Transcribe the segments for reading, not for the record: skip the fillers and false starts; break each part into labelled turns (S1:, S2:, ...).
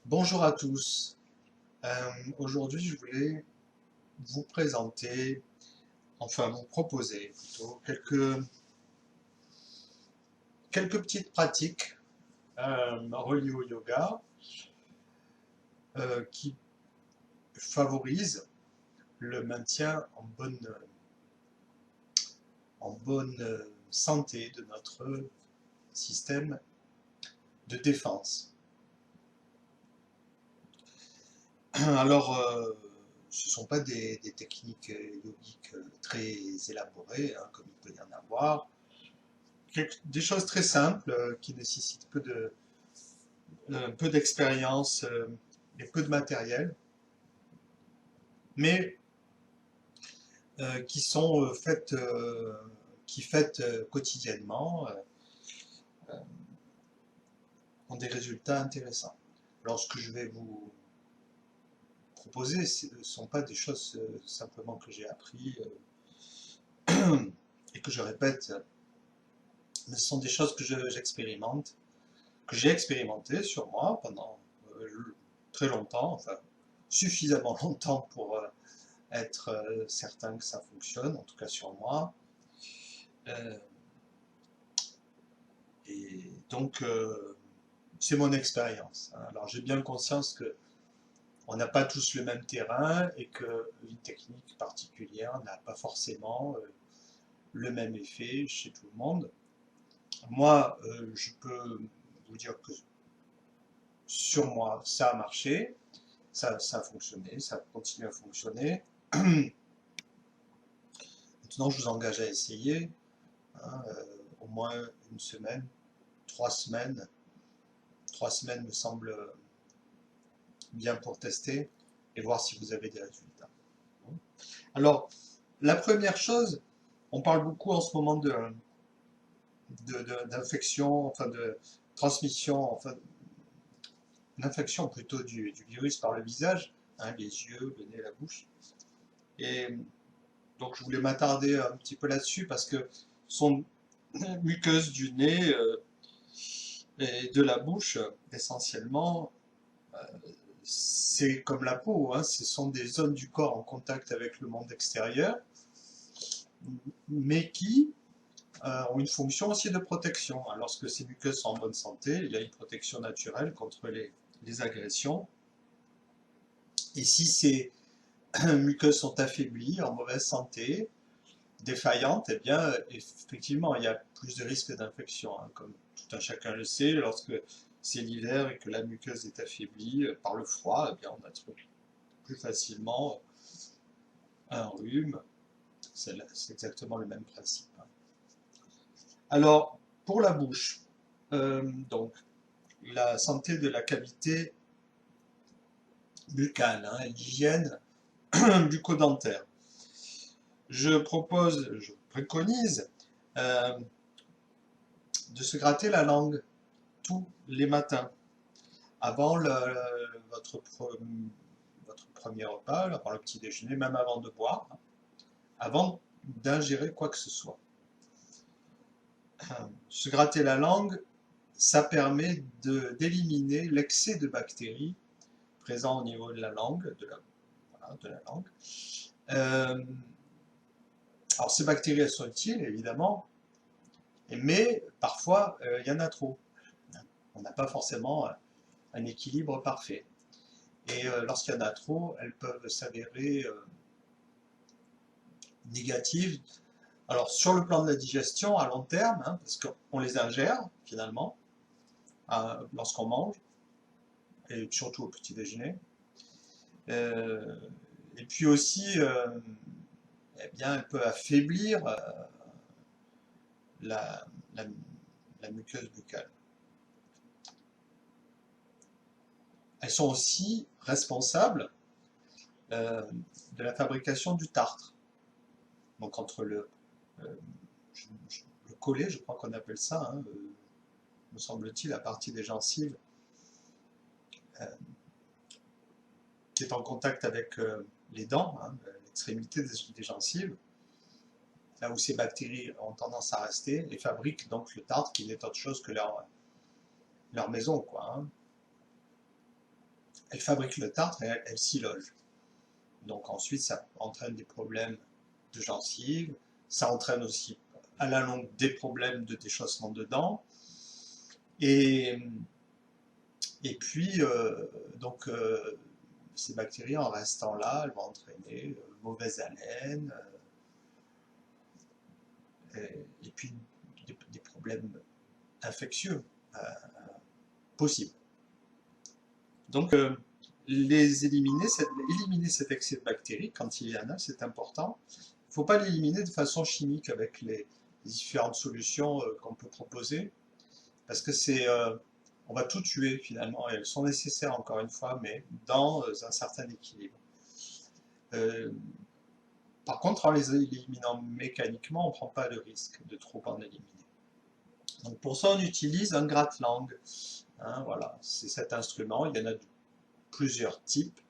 S1: Bonjour à tous. Aujourd'hui, je voulais vous présenter, enfin vous proposer plutôt, quelques petites pratiques reliées au yoga qui favorisent le maintien en bonne santé de notre système de défense. Alors, ce ne sont pas des techniques yogiques très élaborées, hein, comme il peut y en avoir. Des choses très simples qui nécessitent peu d'expérience et peu de matériel, mais qui faites quotidiennement ont des résultats intéressants. Alors, ce que je vais vous proposer, ne sont pas des choses simplement que j'ai appris et que je répète, mais ce sont des choses que j'expérimente, que j'ai expérimenté sur moi pendant très longtemps, enfin suffisamment longtemps pour être certain que ça fonctionne, en tout cas sur moi. Euh, et donc, c'est mon expérience, hein. Alors, j'ai bien conscience que on n'a pas tous le même terrain et qu'une technique particulière n'a pas forcément le même effet chez tout le monde. Moi, je peux vous dire que sur moi, ça a marché, ça a fonctionné, ça continue à fonctionner. Maintenant, je vous engage à essayer, hein, au moins une semaine, 3 semaines. 3 semaines me semble bien pour tester et voir si vous avez des résultats. Alors, la première chose, on parle beaucoup en ce moment d'infection, enfin de transmission, enfin d'infection plutôt du virus par le visage, hein, les yeux, le nez, la bouche. Et donc je voulais m'attarder un petit peu là-dessus parce que son muqueuse du nez et de la bouche, essentiellement, c'est comme la peau, hein, ce sont des zones du corps en contact avec le monde extérieur, mais qui ont une fonction aussi de protection. Lorsque ces muqueuses sont en bonne santé, il y a une protection naturelle contre les agressions. Et si ces muqueuses sont affaiblies, en mauvaise santé, défaillantes, eh bien, effectivement, il y a plus de risques d'infection, hein, comme tout un chacun le sait. Lorsque c'est l'hiver et que la muqueuse est affaiblie par le froid, eh bien, on attrape plus facilement un rhume. C'est exactement le même principe, hein. Alors, pour la bouche, donc, la santé de la cavité buccale, hein, l'hygiène bucco-dentaire. Je préconise euh, de se gratter la langue tous les matins, avant votre premier repas, avant le petit déjeuner, même avant de boire, avant d'ingérer quoi que ce soit. Se gratter la langue, ça permet d'éliminer l'excès de bactéries présents au niveau de la langue, voilà, de la langue. Euh, alors ces bactéries, elles sont utiles, évidemment, mais parfois, il y en a trop. On n'a pas forcément un équilibre parfait. Et lorsqu'il y en a trop, elles peuvent s'avérer négatives. Alors sur le plan de la digestion, à long terme, hein, parce qu'on les ingère finalement, lorsqu'on mange, et surtout au petit déjeuner. Euh, et puis aussi, eh bien, elle peut affaiblir la, la, la muqueuse buccale. Elles sont aussi responsables euh, de la fabrication du tartre. Donc entre euh, le collet, je crois qu'on appelle ça, hein, me semble-t-il, la partie des gencives euh, qui est en contact avec les dents, hein, l'extrémité des gencives, là où ces bactéries ont tendance à rester, et fabriquent donc le tartre qui n'est autre chose que leur maison, quoi, hein. elle fabrique le tartre et elle s'y loge. Donc ensuite, ça entraîne des problèmes de gencives, ça entraîne aussi à la longue des problèmes de déchaussement de dents. Et, et puis, donc, ces bactéries, en restant là, elles vont entraîner mauvaise haleine, et puis des problèmes infectieux possibles. Donc, éliminer cet excès de bactéries, quand il y en a, c'est important. Il ne faut pas l'éliminer de façon chimique avec les différentes solutions qu'on peut proposer, parce que on va tout tuer finalement, et elles sont nécessaires encore une fois, mais dans un certain équilibre. Par contre, en les éliminant mécaniquement, on ne prend pas de risque de trop en éliminer. Donc pour ça, on utilise un gratte-langue. Hein, voilà, c'est cet instrument. Il y en a de plusieurs types,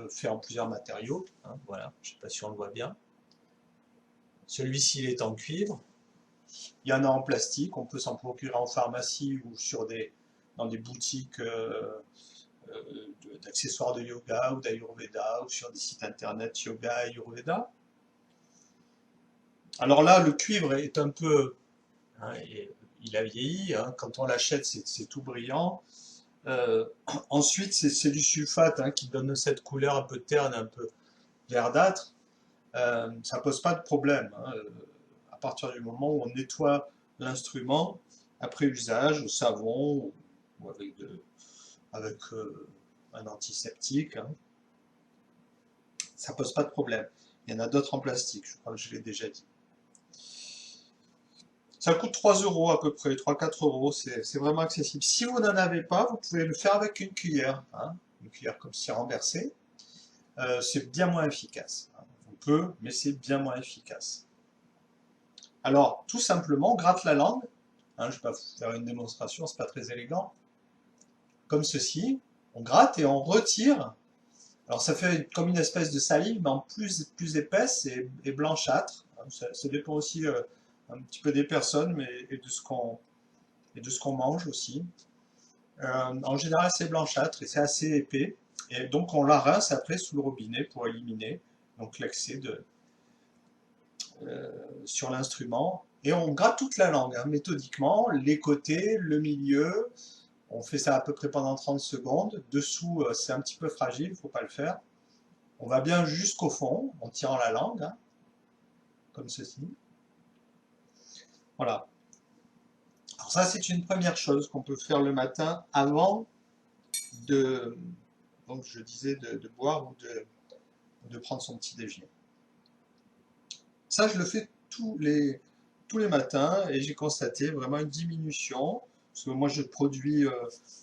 S1: fait en plusieurs matériaux. Hein, voilà, je ne sais pas si on le voit bien. Celui-ci, il est en cuivre. Il y en a en plastique. On peut s'en procurer en pharmacie ou dans des boutiques d'accessoires de yoga ou d'ayurveda ou sur des sites internet yoga ayurveda. Alors là, le cuivre est un peu, hein, il a vieilli, hein, quand on l'achète, c'est tout brillant. Ensuite, c'est du sulfate hein, qui donne cette couleur un peu terne, un peu verdâtre. Ça pose pas de problème. Hein, à partir du moment où on nettoie l'instrument après usage au savon ou avec un antiseptique, hein, ça pose pas de problème. Il y en a d'autres en plastique, je crois que je l'ai déjà dit. Ça coûte 3 € à peu près, 3-4 €, c'est vraiment accessible. Si vous n'en avez pas, vous pouvez le faire avec une cuillère, hein, une cuillère comme si renversée. C'est bien moins efficace. Hein. On peut, mais c'est bien moins efficace. Alors, tout simplement, on gratte la langue. Hein, je ne vais pas vous faire une démonstration, c'est pas très élégant. Comme ceci, on gratte et on retire. Alors ça fait comme une espèce de salive, mais en plus épaisse et blanchâtre. Ça dépend aussi un petit peu des personnes et de ce qu'on mange aussi. En général, c'est blanchâtre et c'est assez épais. Et donc, on la rince après sous le robinet pour éliminer donc l'excès sur l'instrument. Et on gratte toute la langue, hein, méthodiquement, les côtés, le milieu. On fait ça à peu près pendant 30 secondes. Dessous, c'est un petit peu fragile, il ne faut pas le faire. On va bien jusqu'au fond, en tirant la langue, hein, comme ceci. Voilà. Alors ça, c'est une première chose qu'on peut faire le matin avant donc je disais, de boire ou de prendre son petit déjeuner. Ça, je le fais tous les matins et j'ai constaté vraiment une diminution. Parce que moi, j'ai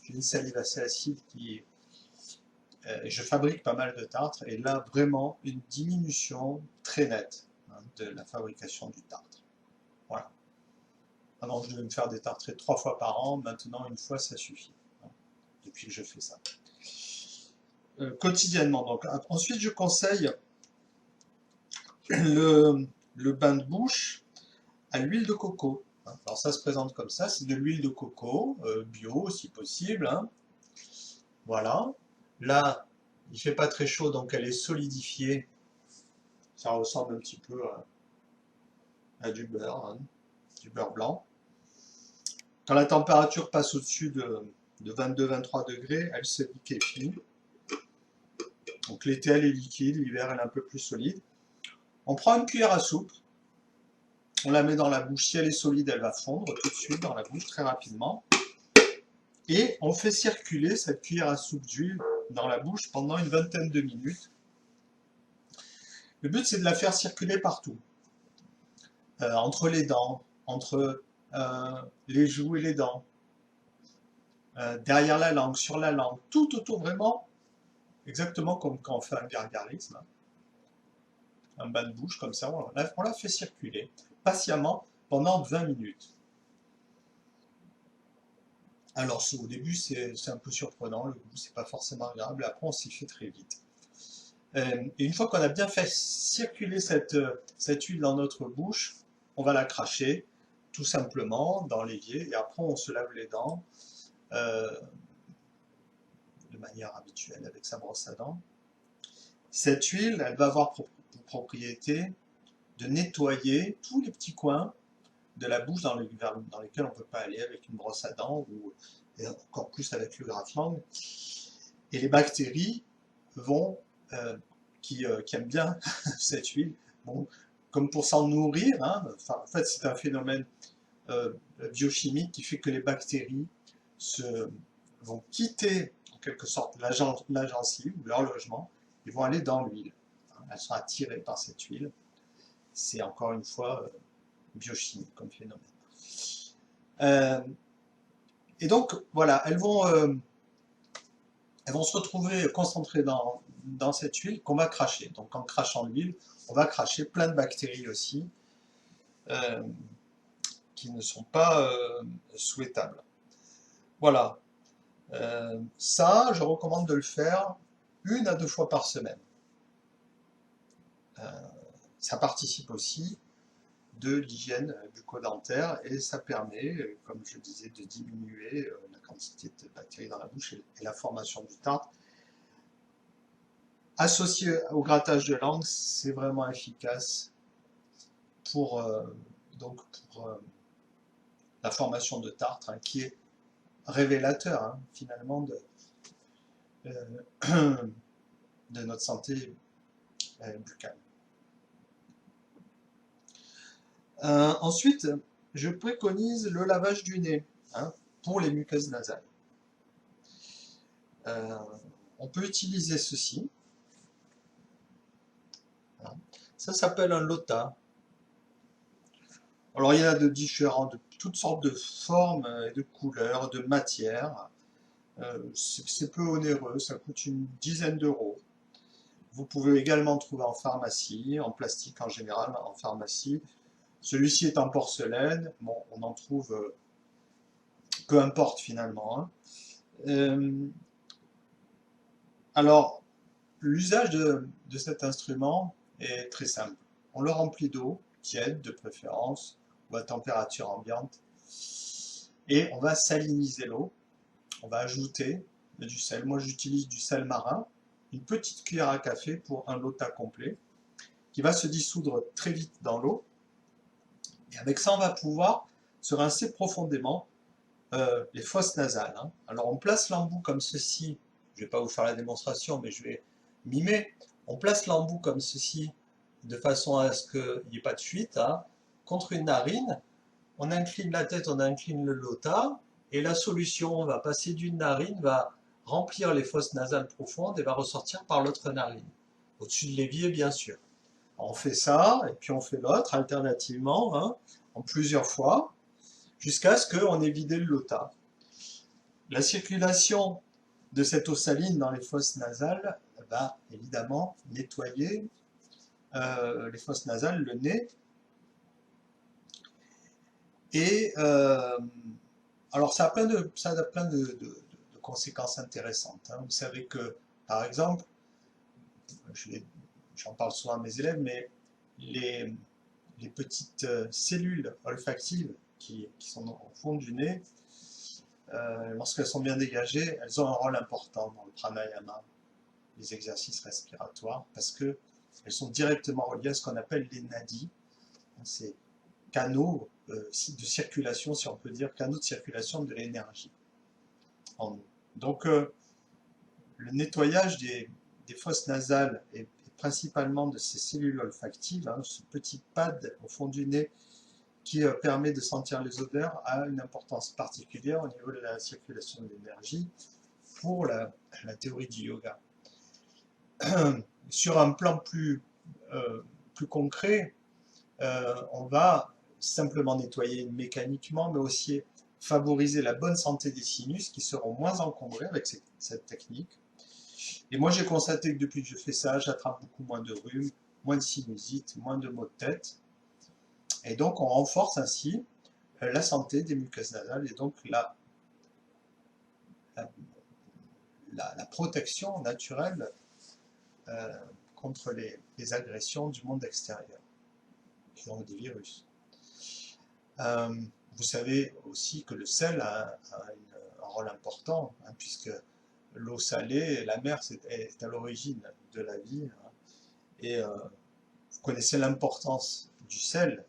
S1: une salive assez acide je fabrique pas mal de tartres et là, vraiment, une diminution très nette hein, de la fabrication du tartre. Voilà. Avant, je devais me faire des tartrés 3 fois par an. Maintenant, une fois, ça suffit. Hein, depuis que je fais ça. Quotidiennement. Donc, ensuite, je conseille le bain de bouche à l'huile de coco. Alors ça se présente comme ça, c'est de l'huile de coco, bio si possible. Hein. Voilà. Là, il fait pas très chaud, donc elle est solidifiée. Ça ressemble un petit peu à du beurre, hein, du beurre blanc. Quand la température passe au-dessus de 22-23 degrés, elle se liquéfie. Donc l'été elle est liquide, l'hiver elle est un peu plus solide. On prend une cuillère à soupe, on la met dans la bouche. Si elle est solide, elle va fondre tout de suite dans la bouche très rapidement. Et on fait circuler cette cuillère à soupe d'huile dans la bouche pendant une vingtaine de minutes. Le but, c'est de la faire circuler partout. Entre les dents, entre les joues et les dents, derrière la langue, sur la langue, tout autour vraiment, exactement comme quand on fait un gargarisme. Un bain de bouche comme ça, on la fait circuler patiemment pendant 20 minutes. Alors au début c'est un peu surprenant, le goût c'est pas forcément agréable, après on s'y fait très vite. Et une fois qu'on a bien fait circuler cette huile dans notre bouche, on va la cracher tout simplement dans l'évier et après on se lave les dents de manière habituelle avec sa brosse à dents. Cette huile, elle va avoir pour propriété de nettoyer tous les petits coins de la bouche dans lesquels on ne peut pas aller avec une brosse à dents ou et encore plus avec le gratte-langue. Et les bactéries vont, qui aiment bien cette huile, bon, comme pour s'en nourrir, hein, en fait c'est un phénomène biochimique qui fait que les bactéries vont quitter en quelque sorte la gencive ou leur logement, ils vont aller dans l'huile. Elles sont attirées par cette huile. C'est encore une fois biochimique comme phénomène. Et donc voilà, elles vont se retrouver concentrées dans cette huile qu'on va cracher. Donc en crachant l'huile, on va cracher plein de bactéries aussi qui ne sont pas souhaitables. Voilà. Ça, je recommande de le faire 1 à 2 fois par semaine. Ça participe aussi de l'hygiène bucco-dentaire et ça permet, comme je disais, de diminuer la quantité de bactéries dans la bouche et la formation du tartre. Associé au grattage de langue, c'est vraiment efficace pour, la formation de tartre, hein, qui est révélateur hein, finalement de notre santé buccale. Ensuite, je préconise le lavage du nez hein, pour les muqueuses nasales. On peut utiliser ceci. Ça s'appelle un lota. Alors il y en a de toutes sortes de formes et de couleurs, de matières. C'est peu onéreux, ça coûte une dizaine d'euros. Vous pouvez également trouver en pharmacie, en plastique en général, en pharmacie. Celui-ci est en porcelaine, bon, on en trouve peu importe finalement. Hein. Alors, l'usage de cet instrument est très simple. On le remplit d'eau, tiède de préférence, ou à température ambiante, et on va saliniser l'eau. On va ajouter du sel. Moi, j'utilise du sel marin, une petite cuillère à café pour un lota complet, qui va se dissoudre très vite dans l'eau. Et avec ça, on va pouvoir se rincer profondément les fosses nasales. Hein. Alors, on place l'embout comme ceci. Je ne vais pas vous faire la démonstration, mais je vais mimer. On place l'embout comme ceci, de façon à ce qu'il n'y ait pas de fuite, hein, contre une narine. On incline la tête, on incline le lota, et la solution va passer d'une narine, va remplir les fosses nasales profondes et va ressortir par l'autre narine, au-dessus de l'évier bien sûr. On fait ça, et puis on fait l'autre alternativement, hein, en plusieurs fois, jusqu'à ce qu'on ait vidé le lota. La circulation de cette eau saline dans les fosses nasales va évidemment nettoyer les fosses nasales, le nez. Et alors ça a plein de conséquences intéressantes. Hein. Vous savez que, par exemple, j'en parle souvent à mes élèves, mais les petites cellules olfactives qui sont au fond du nez, lorsqu'elles sont bien dégagées, elles ont un rôle important dans le pranayama, les exercices respiratoires, parce qu'elles sont directement reliées à ce qu'on appelle les nadis, ces canaux de circulation, si on peut dire, canaux de circulation de l'énergie en nous. Donc, le nettoyage des fosses nasales et principalement de ces cellules olfactives, hein, ce petit pad au fond du nez qui permet de sentir les odeurs, a une importance particulière au niveau de la circulation de l'énergie pour la théorie du yoga. Sur un plan plus concret, on va simplement nettoyer mécaniquement, mais aussi favoriser la bonne santé des sinus qui seront moins encombrés avec cette technique. Et moi, j'ai constaté que depuis que je fais ça, j'attrape beaucoup moins de rhume, moins de sinusite, moins de maux de tête. Et donc, on renforce ainsi la santé des muqueuses nasales et donc la protection naturelle contre les agressions du monde extérieur, qui ont des virus. Vous savez aussi que le sel a un rôle important, hein, puisque l'eau salée, la mer est à l'origine de la vie, hein. Et vous connaissez l'importance du sel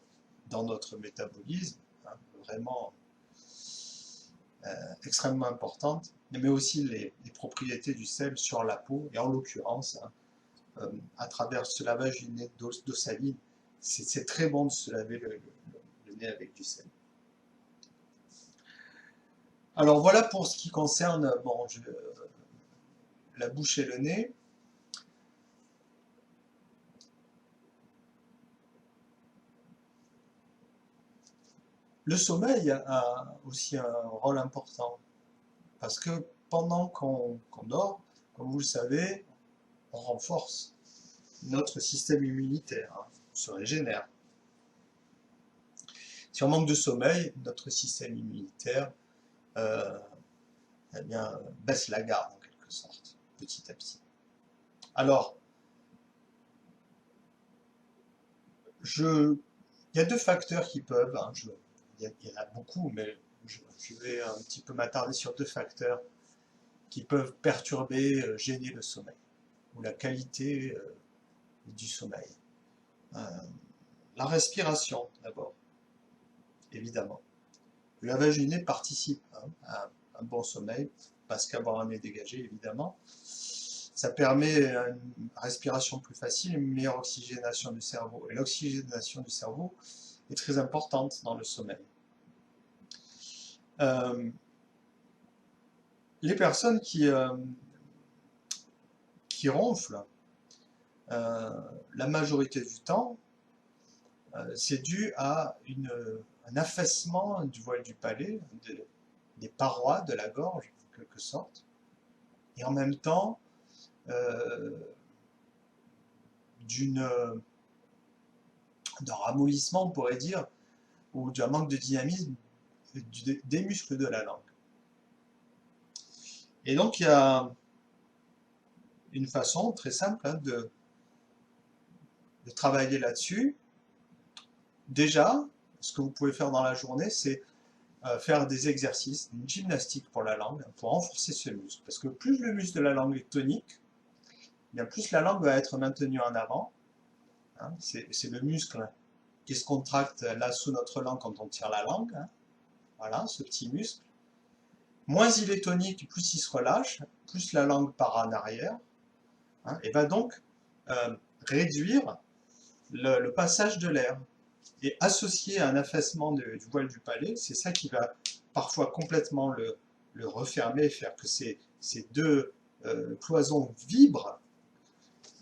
S1: dans notre métabolisme, hein, vraiment extrêmement importante, mais aussi les propriétés du sel sur la peau, et en l'occurrence, hein, à travers ce lavage du nez d'eau saline, c'est très bon de se laver le nez avec du sel. Alors voilà pour ce qui concerne bon, la bouche et le nez. Le sommeil a aussi un rôle important, parce que pendant qu'on dort, comme vous le savez, on renforce notre système immunitaire, hein, on se régénère. Si on manque de sommeil, notre système immunitaire eh bien, baisse la garde en quelque sorte, petit à petit. Alors, il y a deux facteurs qui peuvent, hein, il y en a beaucoup, mais je vais un petit peu m'attarder sur deux facteurs qui peuvent perturber, gêner le sommeil, ou la qualité du sommeil. La respiration, d'abord, évidemment. Le lavage du nez participe, hein, à un bon sommeil, parce qu'avoir un nez dégagé, évidemment, ça permet une respiration plus facile, une meilleure oxygénation du cerveau. Et l'oxygénation du cerveau est très importante dans le sommeil. Les personnes qui ronflent, la majorité du temps, c'est dû à un affaissement du voile du palais, des parois de la gorge, en quelque sorte, et en même temps d'un ramollissement, on pourrait dire, ou d'un manque de dynamisme des muscles de la langue. Et donc il y a une façon très simple, hein, de travailler là-dessus. Déjà, ce que vous pouvez faire dans la journée, c'est faire des exercices, une gymnastique pour la langue, pour renforcer ce muscle. Parce que plus le muscle de la langue est tonique, bien plus la langue va être maintenue en avant. Hein, c'est le muscle qui se contracte là sous notre langue quand on tire la langue. Hein. Voilà, ce petit muscle. Moins il est tonique, plus il se relâche, plus la langue part en arrière, hein, et va donc réduire le passage de l'air. Et associé à un affaissement du voile du palais, c'est ça qui va parfois complètement le refermer et faire que ces deux cloisons vibrent.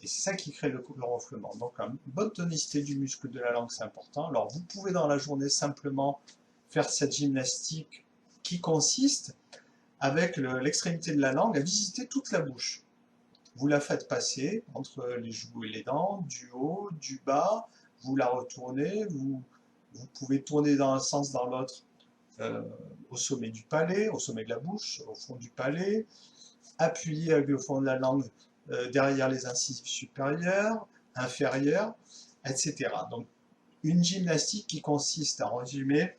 S1: Et c'est ça qui crée le ronflement. Donc une bonne tonicité du muscle de la langue, c'est important. Alors vous pouvez dans la journée simplement faire cette gymnastique qui consiste, avec l'extrémité de la langue, à visiter toute la bouche. Vous la faites passer entre les joues et les dents, du haut, du bas, vous la retournez, vous pouvez tourner dans un sens, dans l'autre, au sommet du palais, au sommet de la bouche, au fond du palais, appuyer avec le fond de la langue derrière les incisives supérieures, inférieures, etc. Donc une gymnastique qui consiste, en résumé,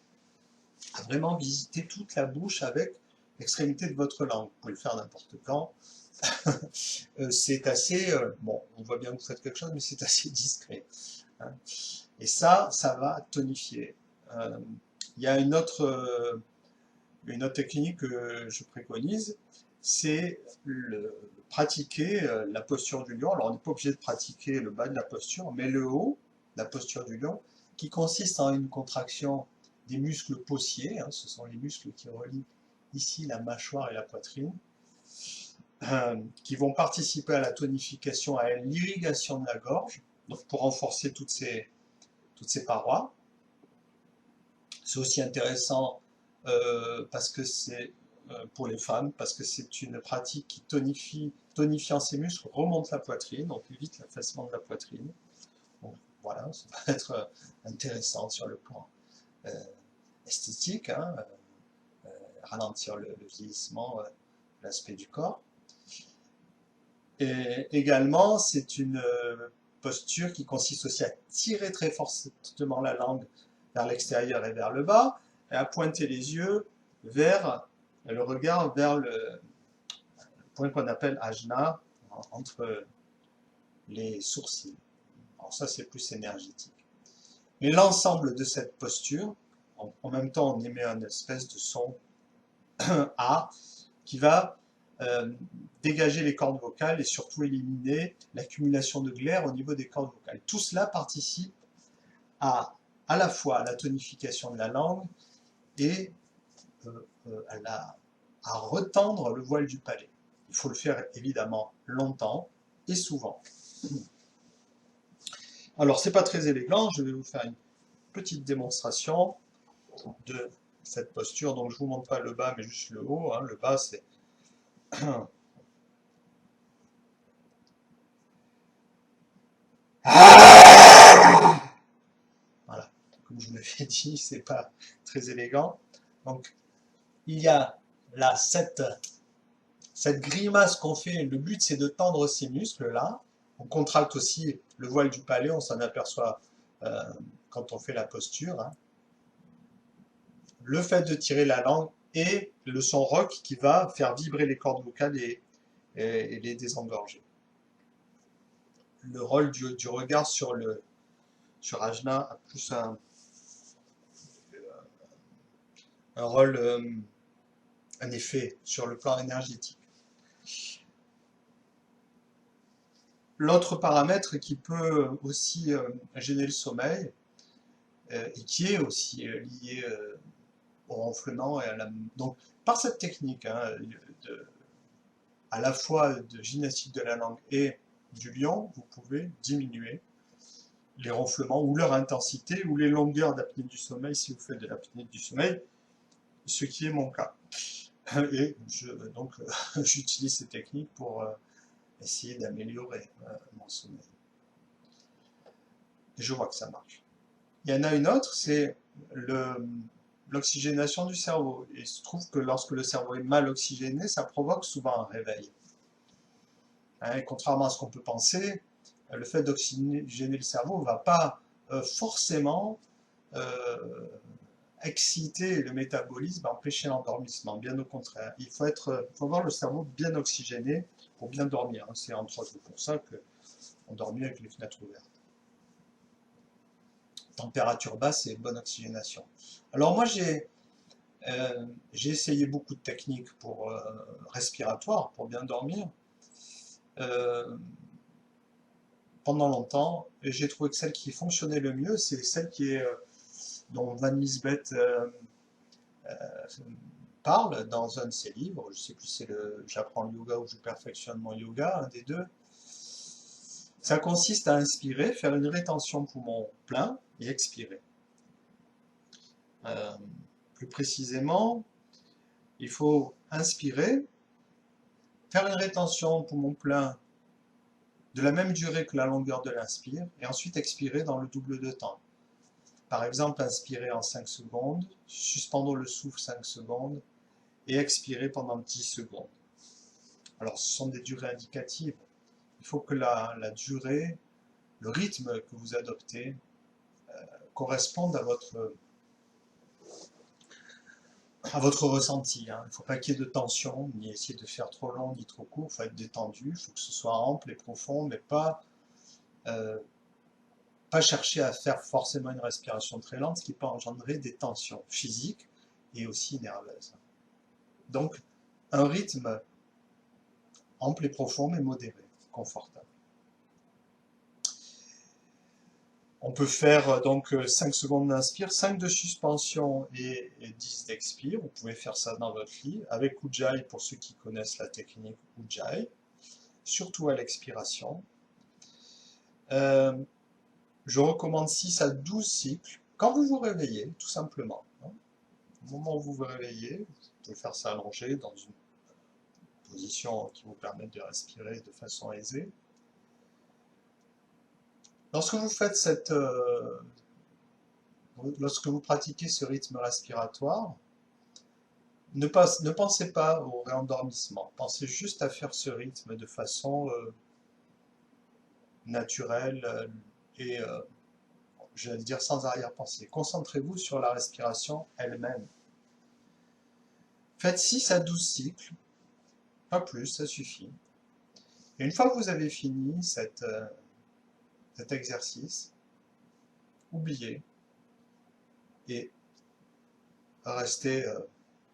S1: à vraiment visiter toute la bouche avec l'extrémité de votre langue. Vous pouvez le faire n'importe quand. C'est assez, bon, on voit bien que vous faites quelque chose, mais c'est assez discret. Hein. Et ça va tonifier. Il y a une autre technique que je préconise, c'est pratiquer la posture du lion. Alors on n'est pas obligé de pratiquer le bas de la posture, mais le haut, la posture du lion, qui consiste en une contraction des muscles pauciers, hein, ce sont les muscles qui relient ici la mâchoire et la poitrine, qui vont participer à la tonification, à l'irrigation de la gorge, donc pour renforcer toutes ces parois. C'est aussi intéressant parce que c'est pour les femmes, parce que c'est une pratique qui tonifiant ces muscles, remonte la poitrine, donc évite l'affaissement de la poitrine. Donc, voilà, ça va être intéressant sur le plan esthétique, hein, ralentir le vieillissement, l'aspect du corps. Et également, c'est une posture qui consiste aussi à tirer très fortement la langue vers l'extérieur et vers le bas, et à pointer les yeux vers le regard vers point qu'on appelle ajna, entre les sourcils. Alors ça, c'est plus énergétique. Mais l'ensemble de cette posture, en même temps, on émet un espèce de son A qui va dégager les cordes vocales et surtout éliminer l'accumulation de glaire au niveau des cordes vocales. Tout cela participe à la fois à la tonification de la langue et à retendre le voile du palais. Il faut le faire évidemment longtemps et souvent. Alors, c'est pas très élégant, je vais vous faire une petite démonstration de cette posture. Donc, je vous montre pas le bas, mais juste le haut. Hein. Le bas, c'est voilà, comme je vous l'avais dit, c'est pas très élégant. Donc, il y a là cette grimace qu'on fait. Le but, c'est de tendre ces muscles-là. On contracte aussi le voile du palais, on s'en aperçoit quand on fait la posture. Hein. Le fait de tirer la langue et le son rock qui va faire vibrer les cordes vocales et les désengorger. Le rôle du regard sur Ajna a plus un rôle, un effet sur le plan énergétique. L'autre paramètre qui peut aussi gêner le sommeil et qui est aussi lié au ronflement et donc par cette technique hein, à la fois de gymnastique de la langue et du lion, vous pouvez diminuer les ronflements ou leur intensité ou les longueurs d'apnée du sommeil si vous faites de l'apnée du sommeil, ce qui est mon cas. Et donc j'utilise ces techniques pour essayer d'améliorer mon sommeil. Et je vois que ça marche. Il y en a une autre, c'est l'oxygénation du cerveau. Et il se trouve que lorsque le cerveau est mal oxygéné, ça provoque souvent un réveil. Hein, et contrairement à ce qu'on peut penser, le fait d'oxygéner le cerveau ne va pas forcément exciter le métabolisme, empêcher l'endormissement. Bien au contraire. Il faut avoir le cerveau bien oxygéné pour bien dormir. C'est entre autres pour ça qu'on dort mieux avec les fenêtres ouvertes. Température basse et bonne oxygénation. Alors moi j'ai essayé beaucoup de techniques respiratoires pour bien dormir pendant longtemps et j'ai trouvé que celle qui fonctionnait le mieux c'est celle dont Van Lisbeth parle dans un de ses livres, je ne sais plus si c'est J'apprends le yoga ou je perfectionne mon yoga, un des deux. Ça consiste à inspirer, faire une rétention poumon plein et expirer. Plus précisément, il faut inspirer, faire une rétention poumon plein de la même durée que la longueur de l'inspire, et ensuite expirer dans le double de temps. Par exemple, inspirer en 5 secondes, suspendre le souffle 5 secondes, et expirer pendant 10 secondes. Alors, ce sont des durées indicatives. Il faut que la durée, le rythme que vous adoptez, corresponde à votre ressenti. Hein. Il ne faut pas qu'il y ait de tension, ni essayer de faire trop long, ni trop court. Il faut être détendu, il faut que ce soit ample et profond, mais pas chercher à faire forcément une respiration très lente, ce qui peut engendrer des tensions physiques et aussi nerveuses. Donc, un rythme ample et profond, mais modéré, confortable. On peut faire donc 5 secondes d'inspire, 5 de suspension et 10 d'expire. Vous pouvez faire ça dans votre lit avec Ujjayi pour ceux qui connaissent la technique Ujjayi, surtout à l'expiration. Je recommande 6 à 12 cycles quand vous vous réveillez, tout simplement. Au moment où vous vous réveillez, vous pouvez faire ça allongé dans une position qui vous permette de respirer de façon aisée. Lorsque vous faites lorsque vous pratiquez ce rythme respiratoire, ne pensez pas au réendormissement. Pensez juste à faire ce rythme de façon naturelle et, j'allais dire, sans arrière-pensée. Concentrez-vous sur la respiration elle-même. Faites 6 à 12 cycles. Pas plus, ça suffit. Et une fois que vous avez fini cet exercice, oubliez et restez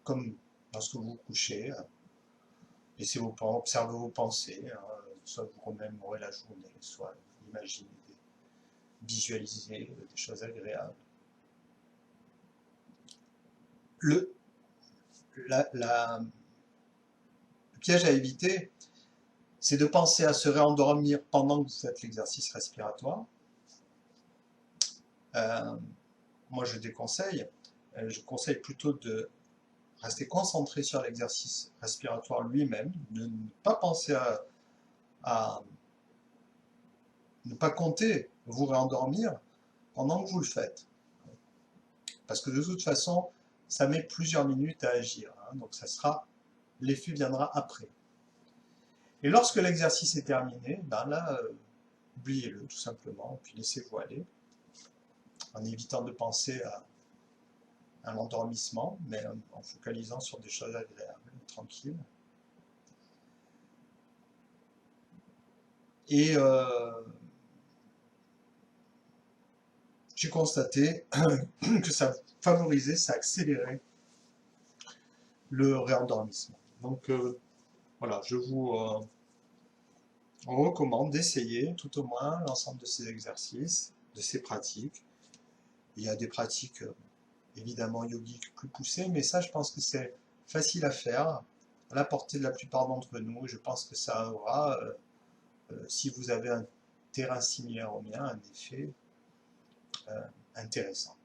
S1: comme lorsque vous vous couchez. Laissez observer vos pensées, hein, soit vous remémorez la journée, soit imaginez, visualisez des choses agréables. Le piège à éviter, c'est de penser à se réendormir pendant que vous faites l'exercice respiratoire. Moi, je déconseille. Je conseille plutôt de rester concentré sur l'exercice respiratoire lui-même, de ne pas penser à ne pas compter vous réendormir pendant que vous le faites. Parce que de toute façon, ça met plusieurs minutes à agir, hein, donc l'effet viendra après. Et lorsque l'exercice est terminé, ben là, oubliez-le tout simplement, puis laissez-vous aller, en évitant de penser à l'endormissement, mais en focalisant sur des choses agréables, tranquilles. Et j'ai constaté que ça favorisait, ça accélérait le réendormissement. Donc voilà, je vous recommande d'essayer tout au moins l'ensemble de ces exercices, de ces pratiques. Il y a des pratiques évidemment yogiques plus poussées, mais ça je pense que c'est facile à faire, à la portée de la plupart d'entre nous, et je pense que ça aura, si vous avez un terrain similaire au mien, un effet intéressant.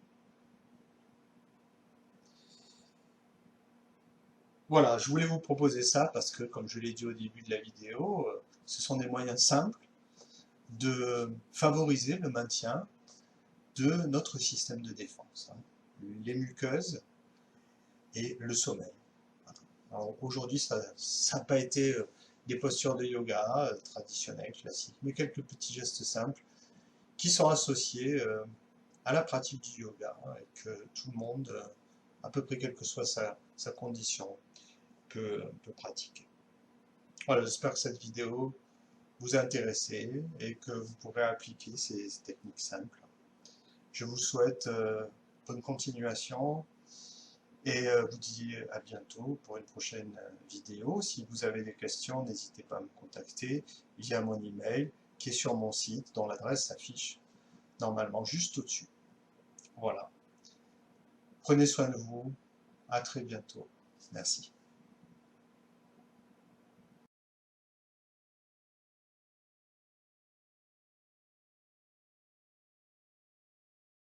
S1: Voilà, je voulais vous proposer ça parce que, comme je l'ai dit au début de la vidéo, ce sont des moyens simples de favoriser le maintien de notre système de défense, hein, les muqueuses et le sommeil. Alors aujourd'hui, ça n'a pas été des postures de yoga traditionnelles, classiques, mais quelques petits gestes simples qui sont associés à la pratique du yoga et que tout le monde, à peu près quelle que soit sa condition, peut pratiquer. Voilà, j'espère que cette vidéo vous a intéressé et que vous pourrez appliquer ces techniques simples. Je vous souhaite bonne continuation et vous dis à bientôt pour une prochaine vidéo. Si vous avez des questions, n'hésitez pas à me contacter via mon email qui est sur mon site, dont l'adresse s'affiche normalement juste au-dessus. Voilà. Prenez soin de vous. À très bientôt. Merci.